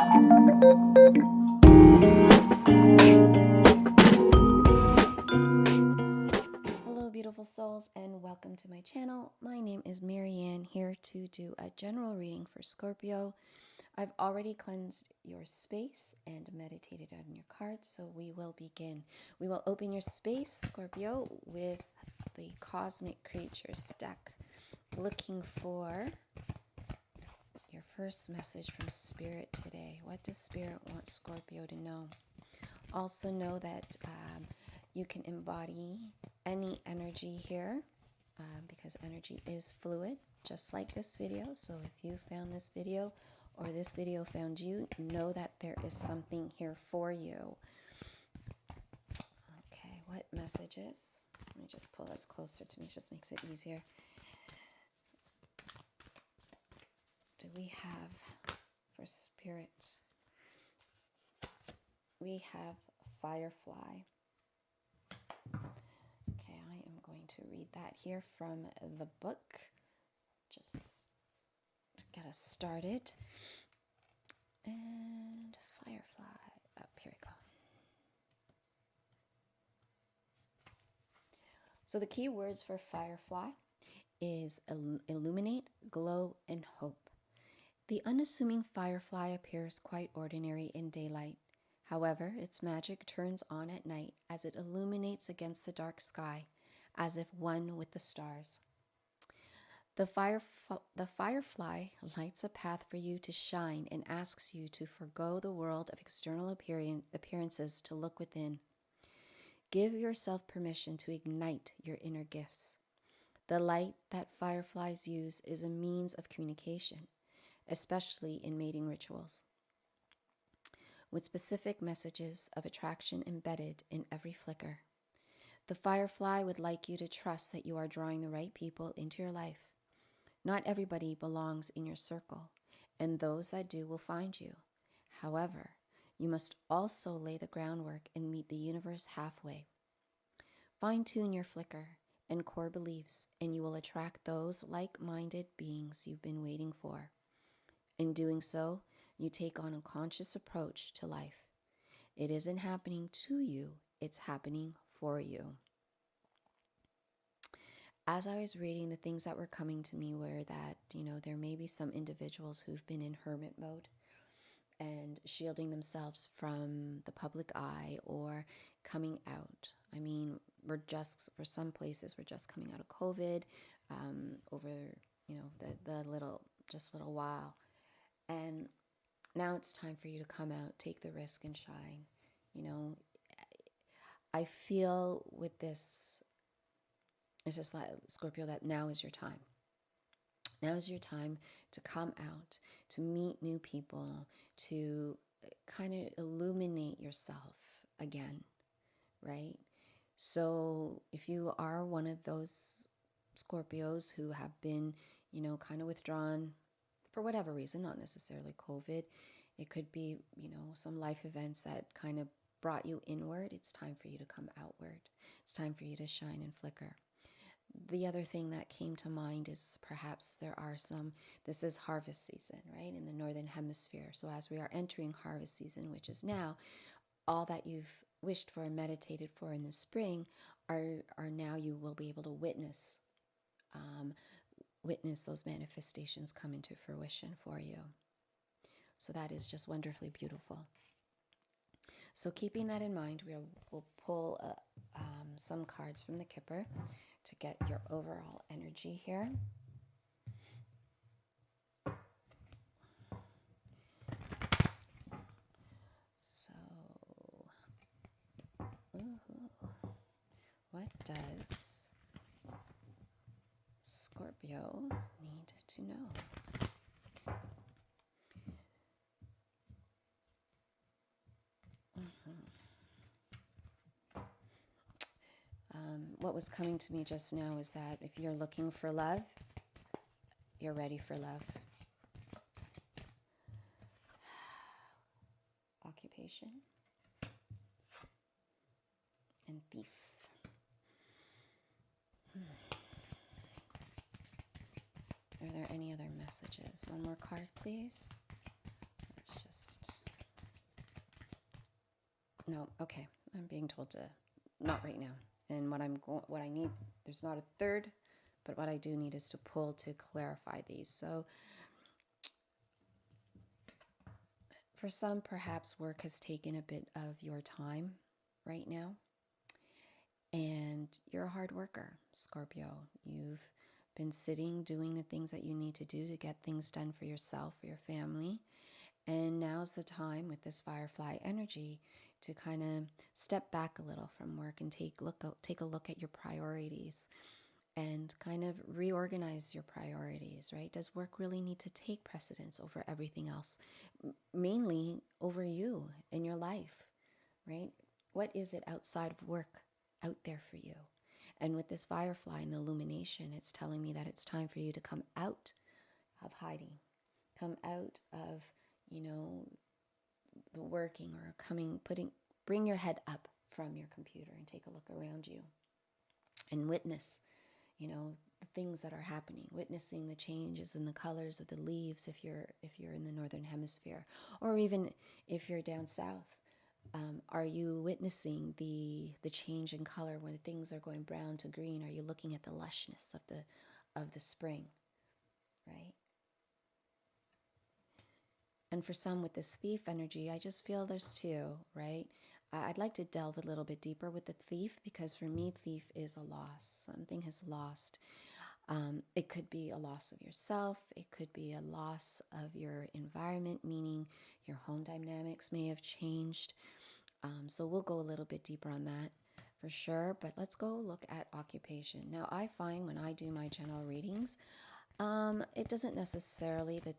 Hello beautiful souls and welcome to my channel. My name is Marianne, here to do a general reading for Scorpio. I've already cleansed your space and meditated on your cards, so we will begin. We will open your space, Scorpio, with the Cosmic Creatures deck, looking for your first message from Spirit today. What does Spirit want Scorpio to know? Also know that you can embody any energy here because energy is fluid, just like this video. So if you found this video or this video found you, know that there is something here for you. Okay, what messages? Let me just pull this closer to me, it just makes it easier. Do we have for Spirit? We have Firefly. Okay, I am going to read that here from the book, just to get us started. And Firefly, here we go. So the key words for Firefly is illuminate, glow, and hope. The unassuming Firefly appears quite ordinary in daylight. However, its magic turns on at night as it illuminates against the dark sky, as if one with the stars. The Firefly lights a path for you to shine and asks you to forgo the world of external appearances to look within. Give yourself permission to ignite your inner gifts. The light that fireflies use is a means of communication, especially in mating rituals, with specific messages of attraction embedded in every flicker. The Firefly would like you to trust that you are drawing the right people into your life. Not everybody belongs in your circle, and those that do will find you. However, you must also lay the groundwork and meet the universe halfway. Fine-tune your flicker and core beliefs, and you will attract those like-minded beings you've been waiting for. In doing so, you take on a conscious approach to life. It isn't happening to you, it's happening for you. As I was reading, the things that were coming to me were that, there may be some individuals who've been in hermit mode and shielding themselves from the public eye or coming out. I mean, for some places, we're just coming out of COVID over, the little while. And now it's time for you to come out, take the risk and shine. I feel with this, it's just like Scorpio, that now is your time. Now is your time to come out, to meet new people, to kind of illuminate yourself again, right? So if you are one of those Scorpios who have been, kind of withdrawn for whatever reason, not necessarily COVID, it could be, some life events that kind of brought you inward. It's time for you to come outward. It's time for you to shine and flicker. The other thing that came to mind is perhaps this is harvest season, right, in the Northern Hemisphere. So as we are entering harvest season, which is now, all that you've wished for and meditated for in the spring are now you will be able to witness those manifestations come into fruition for you. So that is just wonderfully beautiful. So keeping that in mind, we'll pull some cards from the Kipper to get your overall energy here. So, what does Scorpio need to know? What was coming to me just now is that if you're looking for love, you're ready for love. Occupation and thief. Are there any other messages? One more card, please. Let's just... No, okay. I'm being told to not right now. And what I need, there's not a third, but what I do need is to pull to clarify these. So for some, perhaps work has taken a bit of your time right now. And you're a hard worker, Scorpio. You've been sitting, doing the things that you need to do to get things done for yourself, for your family. And now's the time with this Firefly energy to kind of step back a little from work and take a look at your priorities and kind of reorganize your priorities, right? Does work really need to take precedence over everything else? Mainly over you and your life, right? What is it outside of work out there for you? And with this Firefly and the illumination, it's telling me that it's time for you to come out of hiding, come out of, the working or bring your head up from your computer and take a look around you and witness, the things that are happening, witnessing the changes in the colors of the leaves if you're in the northern hemisphere, or even if you're down south. Are you witnessing the change in color when things are going brown to green? Are you looking at the lushness of the spring, right? And for some with this thief energy, I just feel there's two, right? I'd like to delve a little bit deeper with the thief, because for me, thief is a loss. Something has lost. It could be a loss of yourself. It could be a loss of your environment, meaning your home dynamics may have changed. So we'll go a little bit deeper on that for sure. But let's go look at occupation. Now, I find when I do my general readings, it doesn't necessarily, the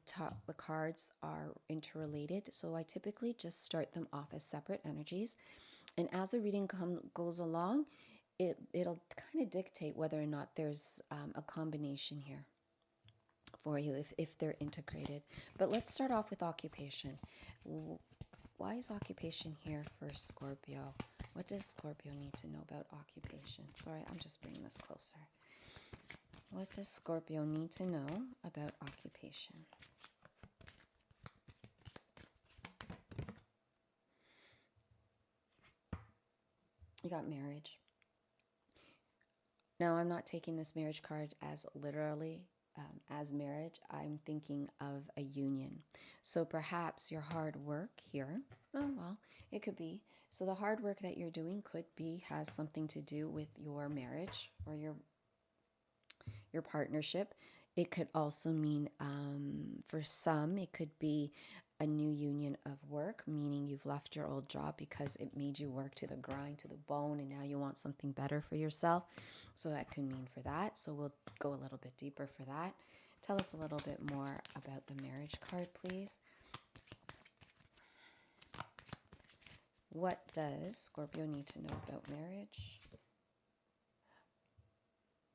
cards are interrelated. So I typically just start them off as separate energies. And as the reading goes along, it'll kind of dictate whether or not there's a combination here for you if they're integrated. But let's start off with occupation. Why is occupation here for Scorpio? What does Scorpio need to know about occupation? Sorry, I'm just bringing this closer. What does Scorpio need to know about occupation? You got marriage. Now, I'm not taking this marriage card as literally as marriage. I'm thinking of a union. So perhaps your hard work here, it could be. So the hard work that you're doing has something to do with your marriage or your partnership. It could also mean, for some, it could be a new union of work, meaning you've left your old job because it made you work to the grind, to the bone, and now you want something better for yourself. So that could mean for that. So we'll go a little bit deeper for that. Tell us a little bit more about the marriage card, please. What does Scorpio need to know about marriage?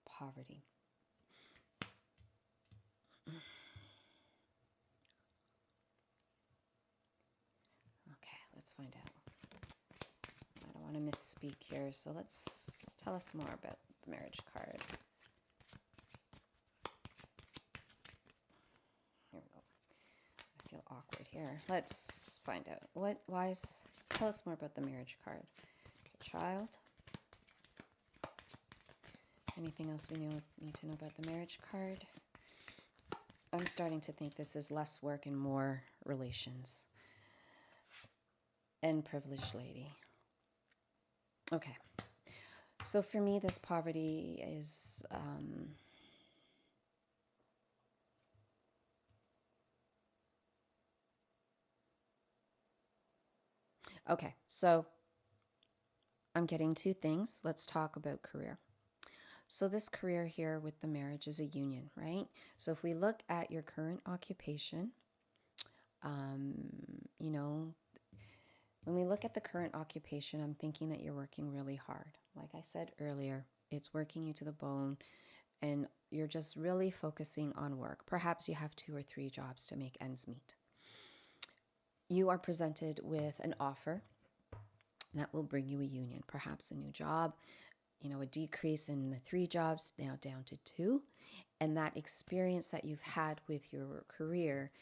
Poverty. Okay, let's find out. I don't want to misspeak here, so tell us more about the marriage card. Here we go. I feel awkward here. Let's find out. Tell us more about the marriage card. It's a child. Anything else we need to know about the marriage card? I'm starting to think this is less work and more relations. And privileged lady. Okay. So for me, this poverty is... okay, so I'm getting two things. Let's talk about career. So this career here with the marriage is a union, right? So if we look at your current occupation, when we look at the current occupation, I'm thinking that you're working really hard. Like I said earlier, it's working you to the bone, and you're just really focusing on work. Perhaps you have 2 or 3 jobs to make ends meet. You are presented with an offer that will bring you a union, perhaps a new job, a decrease in the 3 jobs, now down to 2. And that experience that you've had with your career,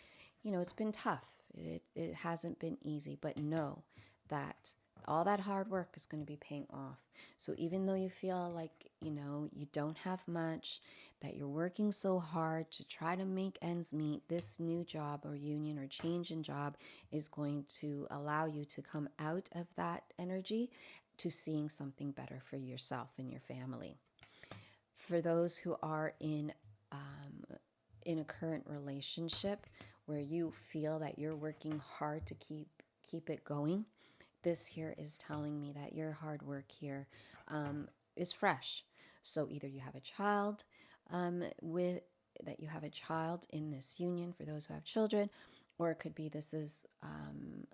it's been tough. It hasn't been easy, but know that all that hard work is going to be paying off. So even though you feel like, you don't have much, that you're working so hard to try to make ends meet, this new job or union or change in job is going to allow you to come out of that energy to seeing something better for yourself and your family. For those who are in a current relationship where you feel that you're working hard to keep it going, this here is telling me that your hard work here is fresh. So either you have a child you have a child in this union, for those who have children, or it could be this is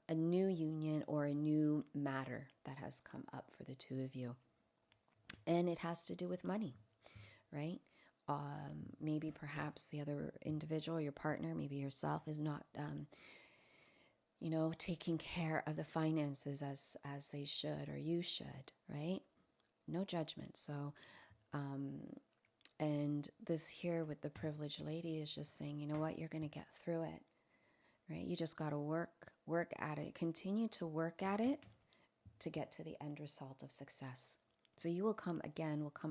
a new union or a new matter that has come up for the two of you. And it has to do with money, right? Maybe perhaps the other individual, your partner, maybe yourself, is not taking care of the finances as they should, or you should, right? No judgment. So, and this here with the privileged lady is just saying, you know what, you're going to get through it, right? You just got to work at it, continue to work at it to get to the end result of success. So you will come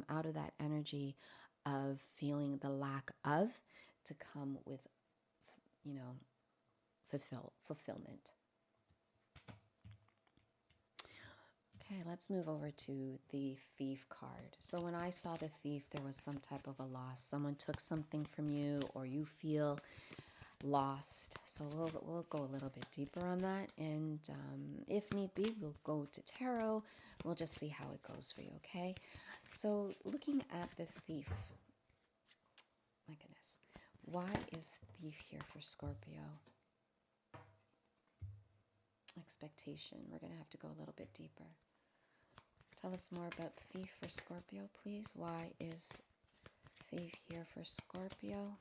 out of that energy of feeling the lack of, to come with, fulfillment. Okay, let's move over to the Thief card. So when I saw the Thief, there was some type of a loss. Someone took something from you, or you feel lost. So we'll go a little bit deeper on that, and if need be, we'll go to tarot. We'll just see how it goes for you, okay? So looking at the Thief, my goodness, why is Thief here for Scorpio? Expectation. We're going to have to go a little bit deeper. Tell us more about Thief for Scorpio, please. Why is Thief here for Scorpio?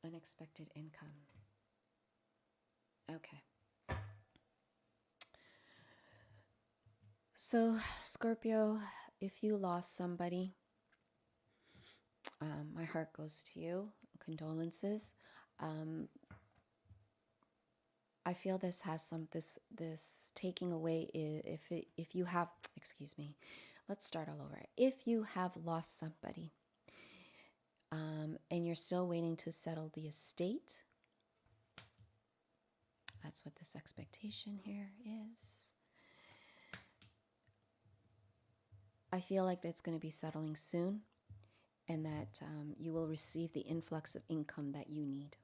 Unexpected income. Okay. So, Scorpio, if you lost somebody, my heart goes to you. Condolences. I feel this has this taking away. If you have, excuse me, let's start all over. If you have lost somebody, and you're still waiting to settle the estate, that's what this expectation here is. I feel like it's going to be settling soon, and that you will receive the influx of income that you need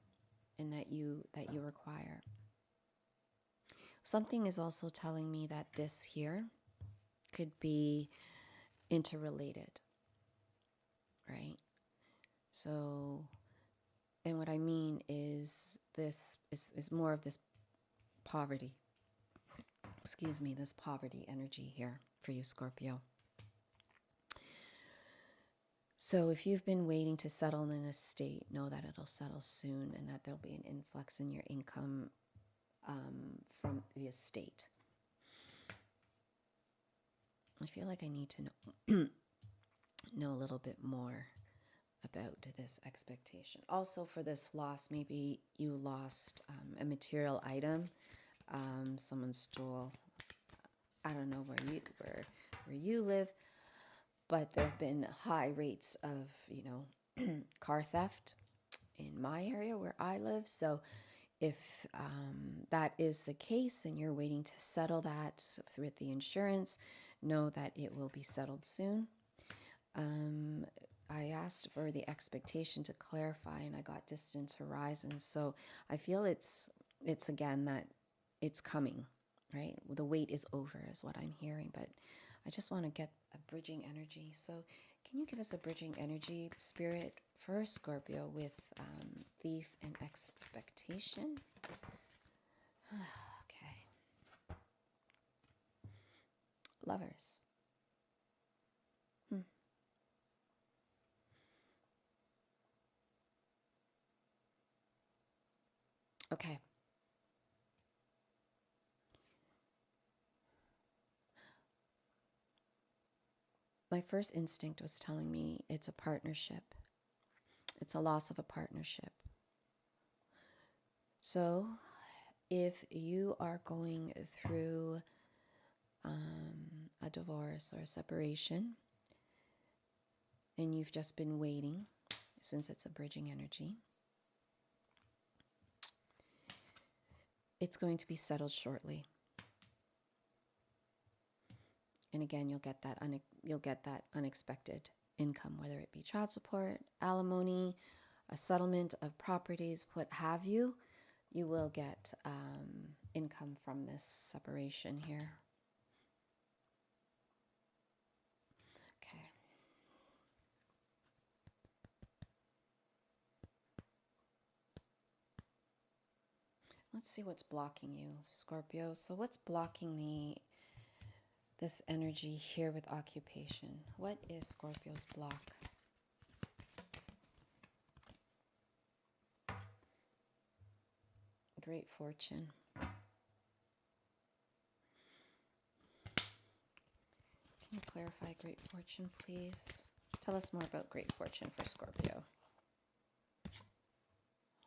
and that you require. Something is also telling me that this here could be interrelated, right? So, and what I mean is this is more of this poverty. Excuse me, this poverty energy here for you, Scorpio. So if you've been waiting to settle in an estate, know that it'll settle soon, and that there'll be an influx in your income from the estate. I feel like I need to know a little bit more about this expectation. Also, for this loss, maybe you lost a material item. Someone stole. I don't know where you live, but there have been high rates of car theft in my area where I live. So if that is the case and you're waiting to settle that through the insurance, know that it will be settled soon. I asked for the expectation to clarify, and I got distant horizon. So I feel it's again that it's coming, right? The wait is over is what I'm hearing, but I just want to get a bridging energy. So can you give us a bridging energy, Spirit, for Scorpio with Thief and expectation? Okay. Lovers. Okay. My first instinct was telling me it's a partnership. It's a loss of a partnership. So if you are going through a divorce or a separation, and you've just been waiting, since it's a bridging energy, it's going to be settled shortly. And again, you'll get that unexpected income, whether it be child support, alimony, a settlement of properties, what have you. You will get income from this separation here. Okay. Let's see what's blocking you, Scorpio. So what's blocking this energy here with occupation? What is Scorpio's block? Great fortune. Can you clarify great fortune, please? Tell us more about great fortune for Scorpio.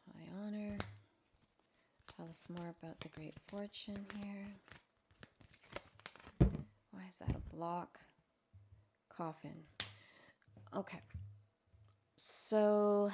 High honor. Tell us more about the great fortune here. Why is that a block? Coffin. Okay. So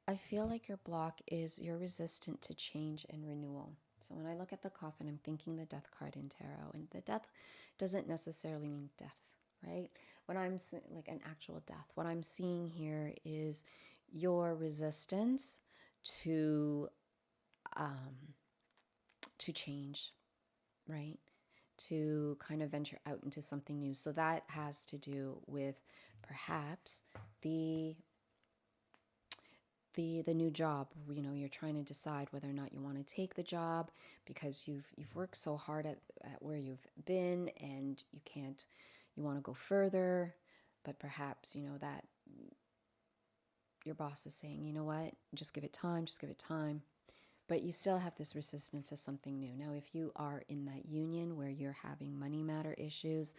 I feel like your block is you're resistant to change and renewal. So when I look at the coffin, I'm thinking the death card in tarot. And the death doesn't necessarily mean death, right? When I'm like an actual death, what I'm seeing here is your resistance to change, right? To kind of venture out into something new. So that has to do with perhaps the new job. You know, you're trying to decide whether or not you want to take the job because you've worked so hard at where you've been, and you want to go further, but perhaps, you know, that your boss is saying, you know what, just give it time, but you still have this resistance to something new. Now, if you are in that union where you're having money matter issues,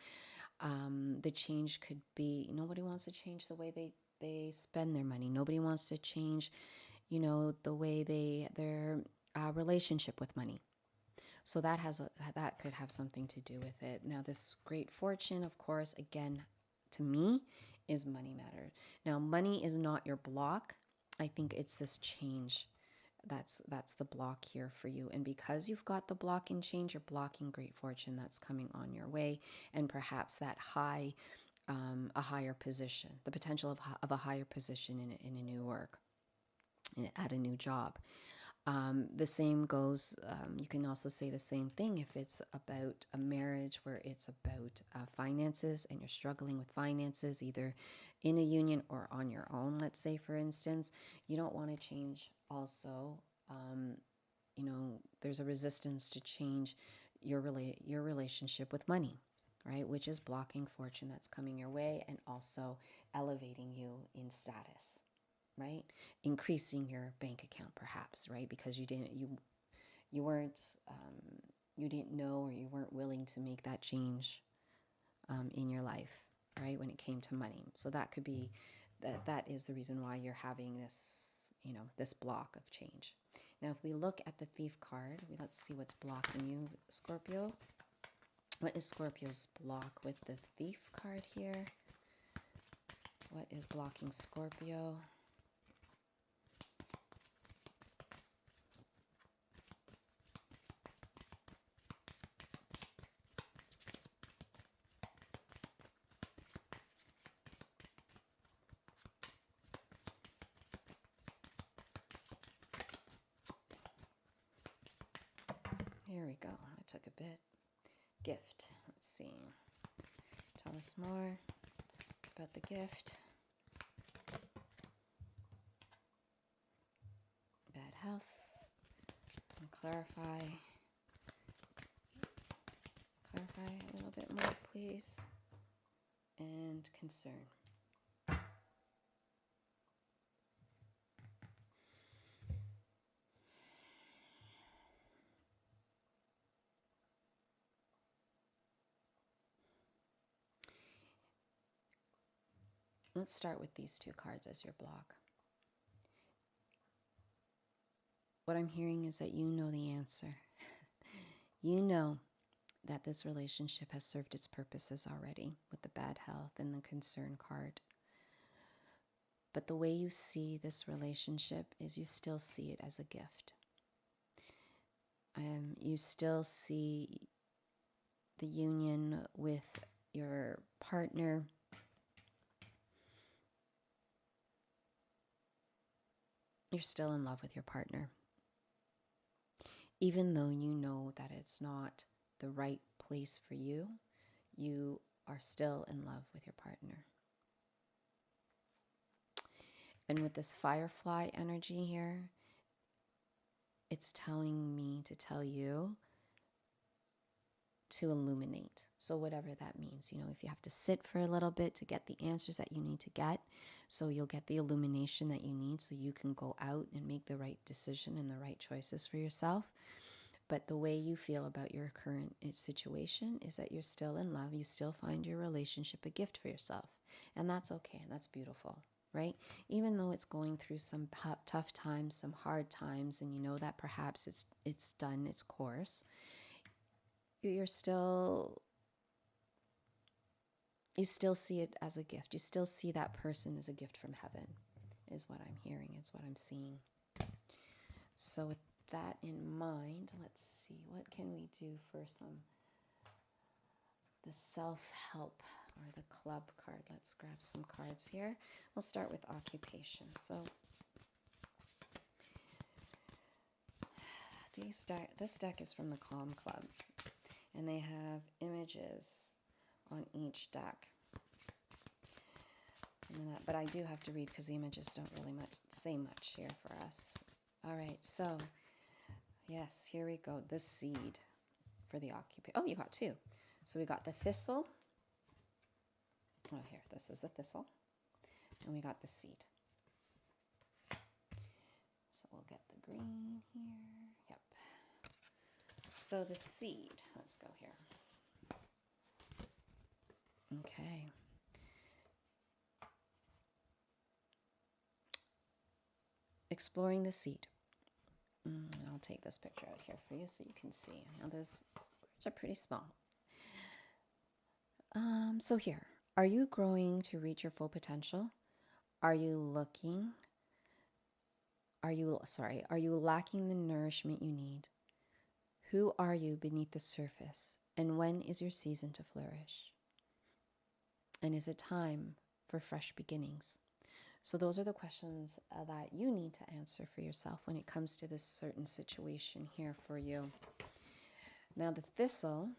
the change could be, nobody wants to change the way they spend their money. Nobody wants to change, you know, the way their relationship with money. So that could have something to do with it. Now, this great fortune, of course, again, to me, is money matter. Now, money is not your block. I think it's this change that's the block here for you. And because you've got the block in change, you're blocking great fortune that's coming on your way, and perhaps that a higher position, the potential of a higher position in a new work, at a new job. The same goes, you can also say the same thing if it's about a marriage where it's about finances and you're struggling with finances, either in a union or on your own. Let's say, for instance, you don't want to change also, you know, there's a resistance to change your relationship with money, right? Which is blocking fortune that's coming your way and also elevating you in status, right? Increasing your bank account perhaps, right? Because you didn't know, or you weren't willing to make that change in your life, right? When it came to money. So that could be, that is the reason why you're having this, you know, this block of change. Now, if we look at the Thief card, let's see what's blocking you, Scorpio. What is Scorpio's block with the Thief card here? What is blocking Scorpio? Here we go. I took a bit. Gift. Let's see. Tell us more about the gift. Bad health. And clarify a little bit more, please. And concern. Let's start with these two cards as your block. What I'm hearing is that you know the answer. You know that this relationship has served its purposes already with the bad health and the concern card. But the way you see this relationship is you still see it as a gift. You still see the union with your partner. You're still in love with your partner. Even though you know that it's not the right place for you, you are still in love with your partner. And with this Firefly energy here, it's telling me to tell you to illuminate. So whatever that means, you know, if you have to sit for a little bit to get the answers that you need to get, so you'll get the illumination that you need so you can go out and make the right decision and the right choices for yourself. But the way you feel about your current situation is that you're still in love. You still find your relationship a gift for yourself. And that's okay. And that's beautiful, right? Even though it's going through some tough times, some hard times, and you know that perhaps it's done its course, you still see it as a gift. You still see that person as a gift from heaven, is what I'm hearing, is what I'm seeing. So with that in mind, let's see, what can we do for the self-help or the club card? Let's grab some cards here. We'll start with occupation. So this deck is from the Calm Club, and they have images on each deck. But I do have to read because the images don't really say much here for us. All right, so yes, here we go. The seed for the occupation. Oh, you got two. So we got the thistle. Oh, here, this is the thistle. And we got the seed. So we'll get the green here. Yep. So the seed, let's go here. Okay. Exploring the seed. I'll take this picture out here for you so you can see. Now those words are pretty small. So here, are you growing to reach your full potential? Are you lacking the nourishment you need? Who are you beneath the surface? And when is your season to flourish? And is it time for fresh beginnings? So those are the questions that you need to answer for yourself when it comes to this certain situation here for you. Now the thistle,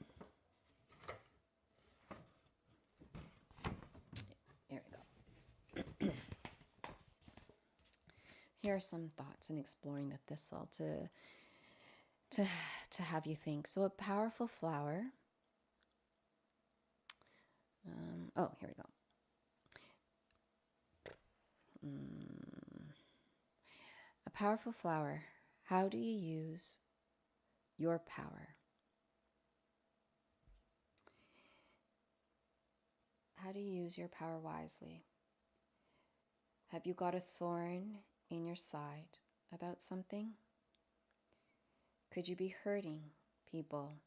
here we go. Here are some thoughts in exploring the thistle to have you think. So a powerful flower. Oh, here we go. A powerful flower. How do you use your power? How do you use your power wisely? Have you got a thorn in your side about something? Could you be hurting people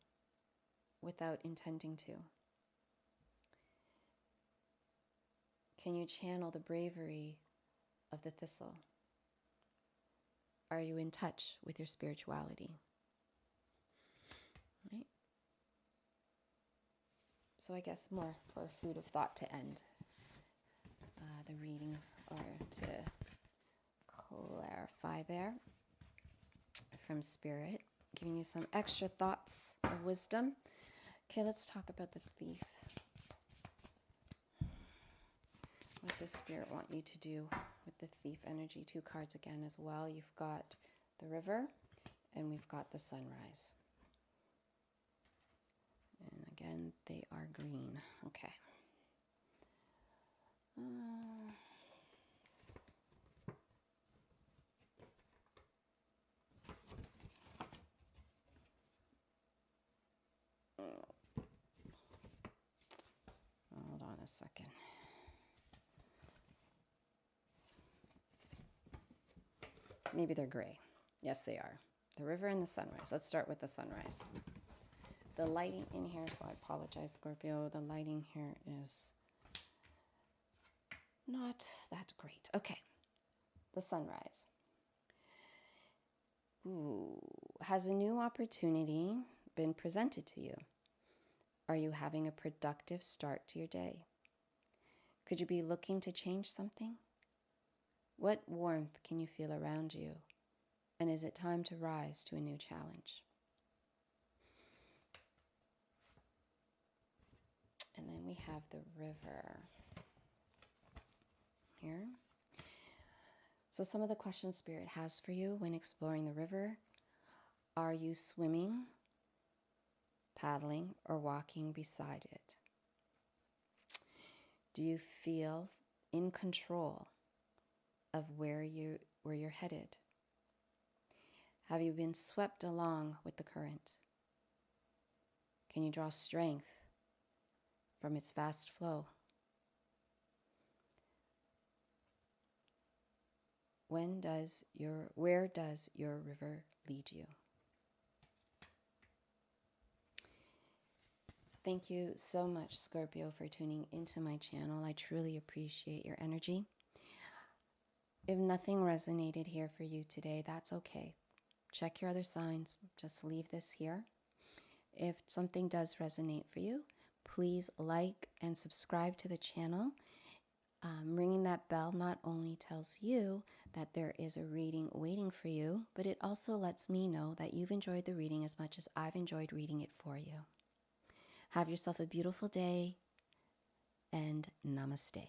without intending to? Can you channel the bravery of the thistle? Are you in touch with your spirituality? Right? So I guess more for food of thought to end the reading, or to clarify there from Spirit, giving you some extra thoughts of wisdom. Okay, let's talk about the thief. What does Spirit want you to do with the thief energy? Two cards again as well. You've got the river and we've got the sunrise. And again, they are green. Okay. Hold on a second. maybe they're gray. Yes, they are. The river and the sunrise. Let's start with the sunrise. The lighting in here, so I apologize, Scorpio. The lighting here is not that great. Okay. The sunrise. Ooh. Has a new opportunity been presented to you? Are you having a productive start to your day? Could you be looking to change something? What warmth can you feel around you? And is it time to rise to a new challenge? And then we have the river here. So some of the questions Spirit has for you when exploring the river: are you swimming, paddling, or walking beside it? Do you feel in control of where you're headed? Have you been swept along with the current? Can you draw strength from its vast flow? Where does your river lead you? Thank you so much, Scorpio, for tuning into my channel. I truly appreciate your energy. If nothing resonated here for you today, that's okay. Check your other signs. Just leave this here. If something does resonate for you, please like and subscribe to the channel. Ringing that bell not only tells you that there is a reading waiting for you, but it also lets me know that you've enjoyed the reading as much as I've enjoyed reading it for you. Have yourself a beautiful day, and namaste.